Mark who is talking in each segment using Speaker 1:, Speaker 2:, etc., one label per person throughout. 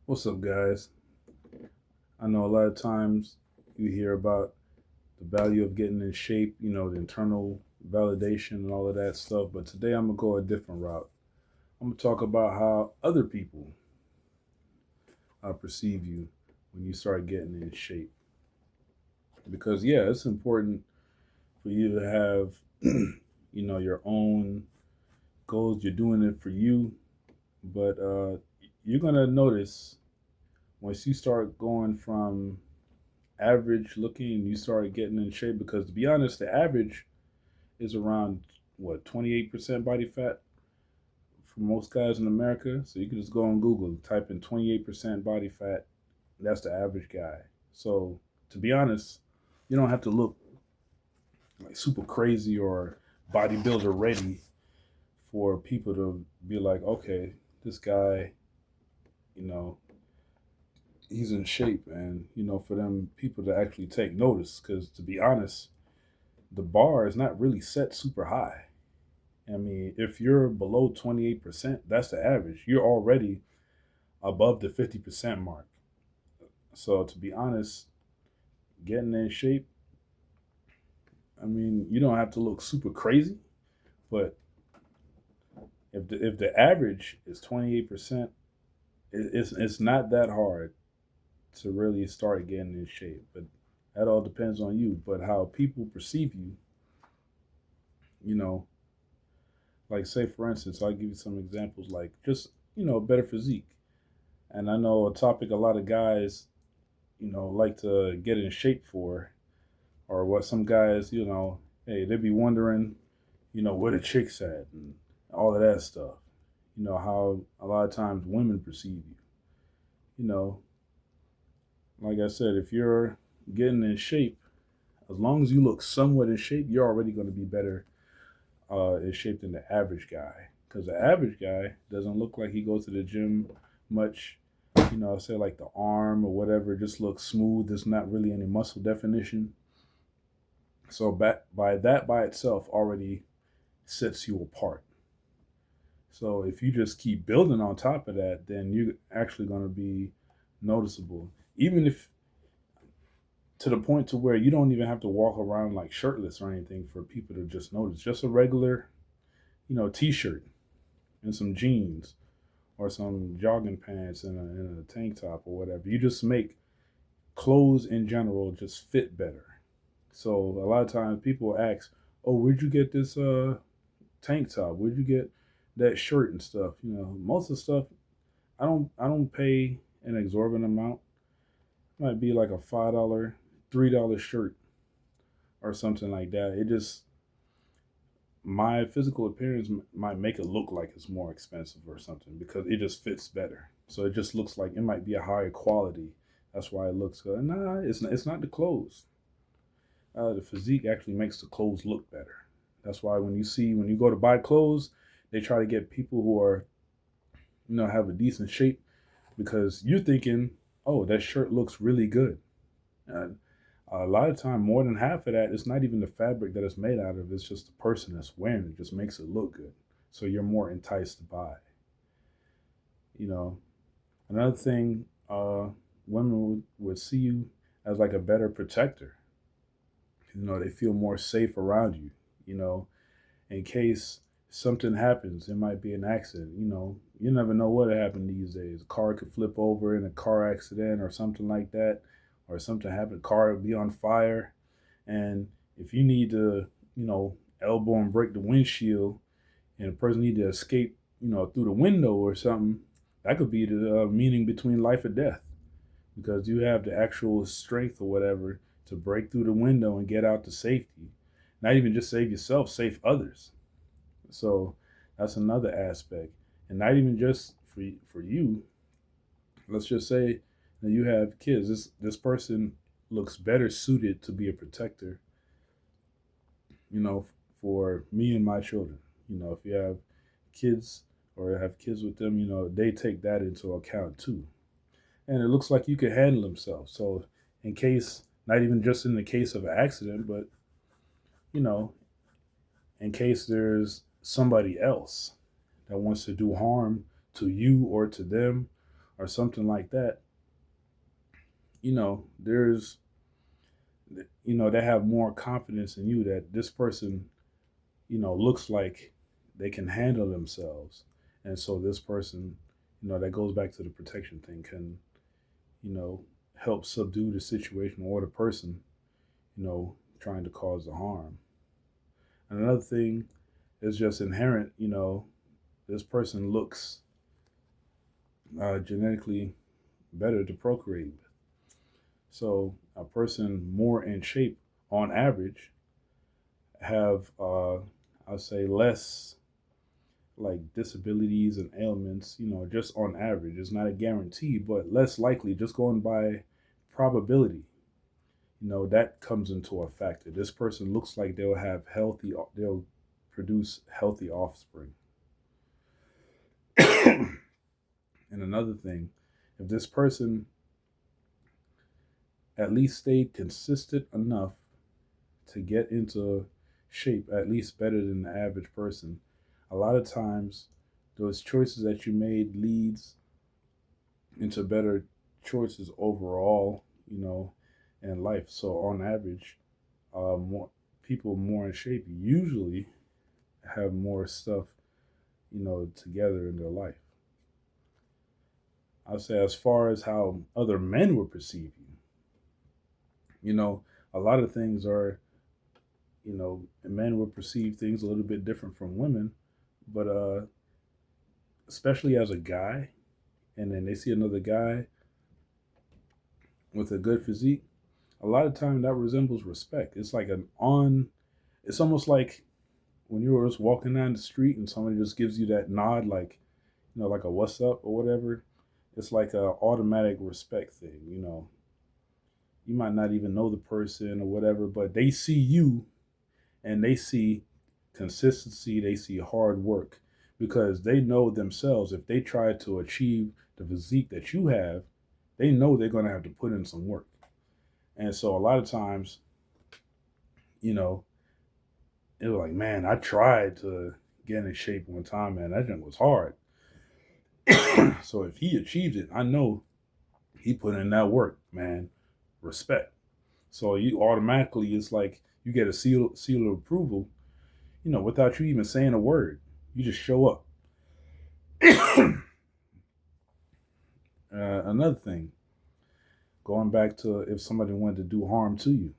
Speaker 1: What's up, guys? I know a lot of times you hear about the value of getting in shape, the internal validation and all of that stuff, but today I'm going to go a different route. I'm going to talk about how other people perceive you when you start getting in shape. Because, yeah, it's important for you to have, your own goals. You're doing it for you, but you're going to notice once you start going from average looking, you start getting in shape because to be honest, the average is around what 28% body fat for most guys in America. So you can just go on Google, type in 28% body fat. That's the average guy. So to be honest, you don't have to look like super crazy or bodybuilder ready for people to be like, okay, this guy, you know, he's in shape, and for them people to actually take notice. Because to be honest, the bar is not really set super high. I mean, if you're below 28%, that's the average. You're already above the 50% mark. So to be honest, getting in shape, I mean, you don't have to look super crazy, but if the average is 28%, it's not that hard to really start getting in shape. But that all depends on you. But how people perceive you, you know, like say for instance, I'll give you some examples like just, better physique. And I know a topic a lot of guys, like to get in shape for, or what some guys, hey, they be wondering, where the chicks at and all of that stuff. How a lot of times women perceive you. You know, like I said, if you're getting in shape, as long as you look somewhat in shape, you're already going to be better in shape than the average guy. Because the average guy doesn't look like he goes to the gym much. Say like the arm or whatever just looks smooth. There's not really any muscle definition. So by that by itself already sets you apart. So if you just keep building on top of that, then you're actually going to be noticeable. Even if to the point to where you don't even have to walk around like shirtless or anything for people to just notice. Just a regular, t-shirt and some jeans or some jogging pants and a tank top or whatever. You just make clothes in general just fit better. So a lot of times people ask, "Oh, where'd you get this tank top? Where'd you get that shirt and stuff?" Most of the stuff I don't pay an exorbitant amount. It might be like a $5, $3 shirt or something like that. It just my physical appearance might make it look like it's more expensive or something because it just fits better. So it just looks like it might be a higher quality. That's why it looks good. Nah, it's not the clothes. The physique actually makes the clothes look better. That's why when you go to buy clothes, they try to get people who are have a decent shape because you're thinking, oh, that shirt looks really good. And a lot of time, more than half of that, it's not even the fabric that it's made out of. It's just the person that's wearing it just makes it look good. So you're more enticed to buy. You know, Another thing, women would see you as like a better protector. They feel more safe around you. You know, in case something happens, it might be an accident. You never know what happened these days. A car could flip over in a car accident or something like that, or something happen. Car would be on fire, and if you need to, elbow and break the windshield, and a person need to escape, through the window or something, that could be the meaning between life or death because you have the actual strength or whatever to break through the window and get out to safety. Not even just save yourself, save others. So that's another aspect, and not even just for you. Let's just say that you have kids. This person looks better suited to be a protector. You know, for me and my children. If you have kids or have kids with them, they take that into account too. And it looks like you can handle themselves. So in case, not even just in the case of an accident, but you know, in case there's somebody else that wants to do harm to you or to them, or something like that, there's, they have more confidence in you that this person, looks like they can handle themselves. And so this person, that goes back to the protection thing, can, you know, help subdue the situation or the person, trying to cause the harm. And another thing is just inherent, this person looks genetically better to procreate with. So a person more in shape on average have, I'll say, less like disabilities and ailments, just on average. It's not a guarantee, but less likely, just going by probability. That comes into a factor. This person looks like they'll produce healthy offspring. And another thing, if this person at least stayed consistent enough to get into shape, at least better than the average person, a lot of times those choices that you made leads into better choices overall, in life. So on average, more people more in shape usually have more stuff, together in their life. I'll say as far as how other men would perceive you, a lot of things are, men would perceive things a little bit different from women, but especially as a guy, and then they see another guy with a good physique, a lot of time that resembles respect. It's like it's almost like when you were just walking down the street and somebody just gives you that nod, like, like a what's up or whatever. It's like a automatic respect thing. You might not even know the person or whatever, but they see you and they see consistency, they see hard work, because they know themselves if they try to achieve the physique that you have, they know they're going to have to put in some work. And so a lot of times, you know, it was like, man, I tried to get in shape one time, man. That thing was hard. So if he achieved it, I know he put in that work, man. Respect. So you automatically, it's like you get a seal of approval, without you even saying a word. You just show up. Another thing, going back to if somebody wanted to do harm to you,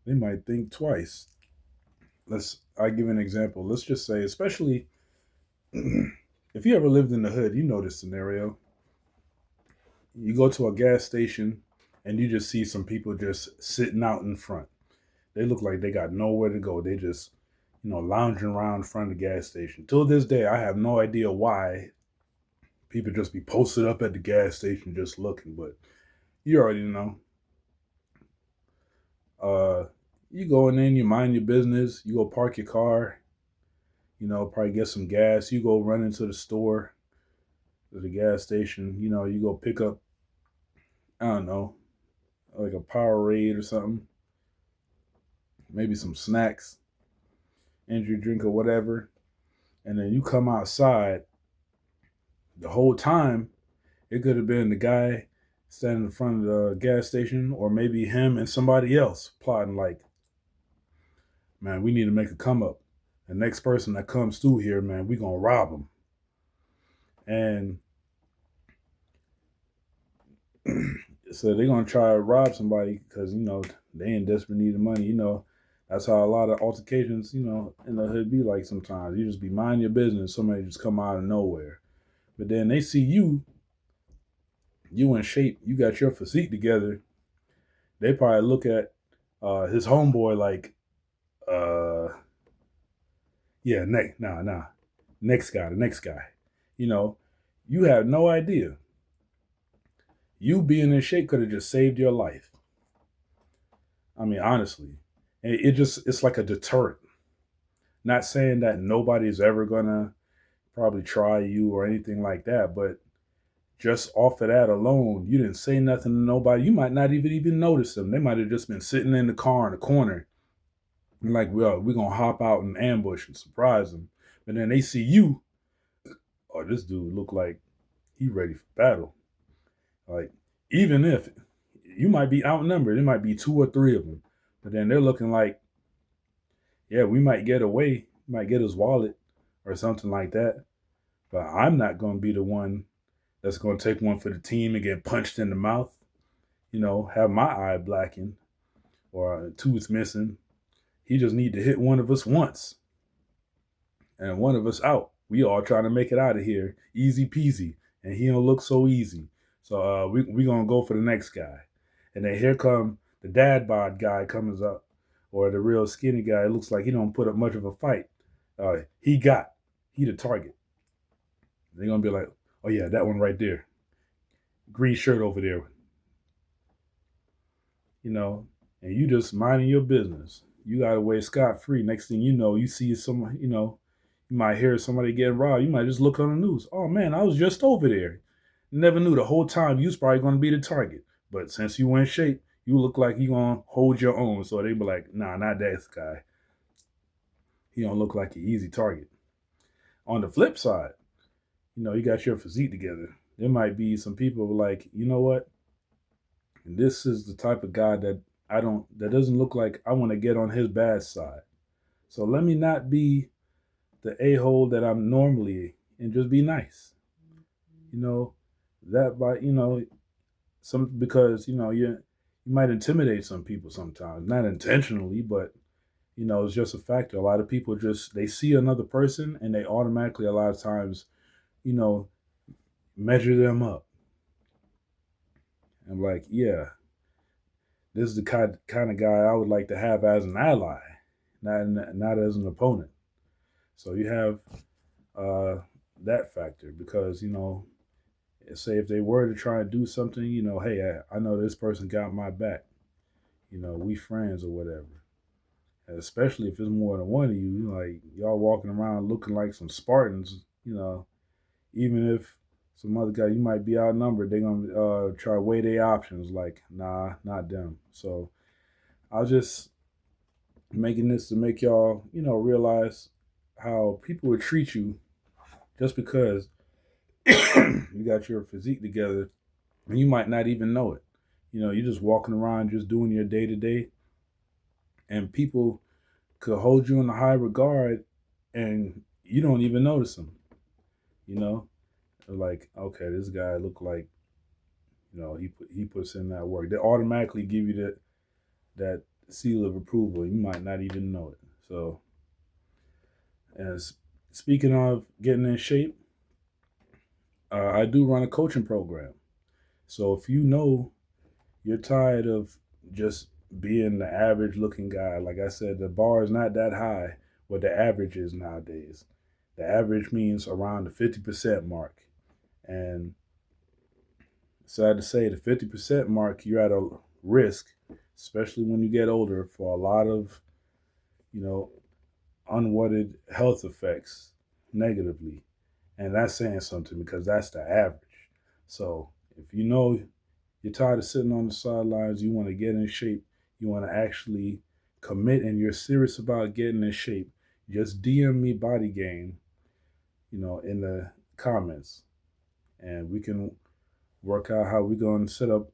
Speaker 1: they might think twice. I give an example. Let's just say, especially if you ever lived in the hood, you know this scenario. You go to a gas station and you just see some people just sitting out in front. They look like they got nowhere to go. They just, lounging around in front of the gas station. Till this day, I have no idea why people just be posted up at the gas station just looking, but you already know. Uh, you go in there, you mind your business, you go park your car, probably get some gas, you go run into the store, to the gas station, you go pick up, I don't know, like a Powerade or something, maybe some snacks, energy drink or whatever, and then you come outside. The whole time, it could have been the guy standing in front of the gas station, or maybe him and somebody else plotting like, man, we need to make a come up. The next person that comes through here, man, we gonna rob him. And so they're gonna try to rob somebody because they in desperate need of money. That's how a lot of altercations, in the hood be like sometimes. You just be mind your business, somebody just come out of nowhere. But then they see you in shape, you got your physique together. They probably look at his homeboy like, yeah, next guy, the next guy. You know, you have no idea. You being in shape could have just saved your life. I mean, honestly, it's like a deterrent. Not saying that nobody's ever gonna probably try you or anything like that, but just off of that alone, you didn't say nothing to nobody. You might not even notice them. They might have just been sitting in the car in the corner, and like, well, we're gonna hop out and ambush and surprise them. But then they see you, this dude look like he ready for battle. Like, even if you might be outnumbered, it might be two or three of them, but then they're looking like, yeah, we might get away, might get his wallet or something like that. But I'm not going to be the one that's going to take one for the team and get punched in the mouth, have my eye blackened or a tooth missing. He just need to hit one of us once and one of us out. We all trying to make it out of here, easy peasy, and he don't look so easy. So we gonna go for the next guy, and then here come the dad bod guy comes up, or the real skinny guy. It looks like he don't put up much of a fight. He the target. They're gonna be like, oh yeah, that one right there, green shirt over there, and you just minding your business. You got away scot free. Next thing you know, you see someone, you might hear somebody getting robbed. You might just look on the news. Oh man, I was just over there. Never knew the whole time you was probably going to be the target. But since you in shape, you look like you going to hold your own. So they be like, nah, not that guy. He don't look like an easy target. On the flip side, you got your physique together. There might be some people like, you know what? This is the type of guy that doesn't look like I want to get on his bad side. So let me not be the a-hole that I'm normally and just be nice. That by some because you might intimidate some people sometimes, not intentionally, but it's just a factor. A lot of people just they see another person and they automatically a lot of times you know measure them up and like, yeah, this is the kind of guy I would like to have as an ally, not as an opponent. So you have that factor because say if they were to try and do something, hey, I know this person got my back. We friends or whatever. And especially if it's more than one of you, like y'all walking around looking like some Spartans, even if some other guy you might be outnumbered, they're gonna try to weigh their options. Like, nah, not them. So I was just making this to make y'all, realize how people would treat you just because you got your physique together and you might not even know it. You're just walking around, just doing your day to day, and people could hold you in a high regard, and you don't even notice them. They're like, okay, this guy look like, he puts in that work. They automatically give you that seal of approval. You might not even know it. So, as speaking of getting in shape, I do run a coaching program. So if you're tired of just being the average looking guy, like I said, the bar is not that high what the average is nowadays. The average means around the 50% mark. And sad to say, the 50% mark, you're at a risk, especially when you get older, for a lot of, unwanted health effects negatively. And that's saying something because that's the average. So if you're tired of sitting on the sidelines, you want to get in shape, you want to actually commit, and you're serious about getting in shape, just DM me Body Game, in the comments, and we can work out how we're going to set up,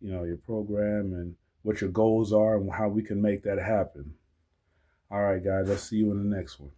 Speaker 1: your program and what your goals are and how we can make that happen. All right, guys, I'll see you in the next one.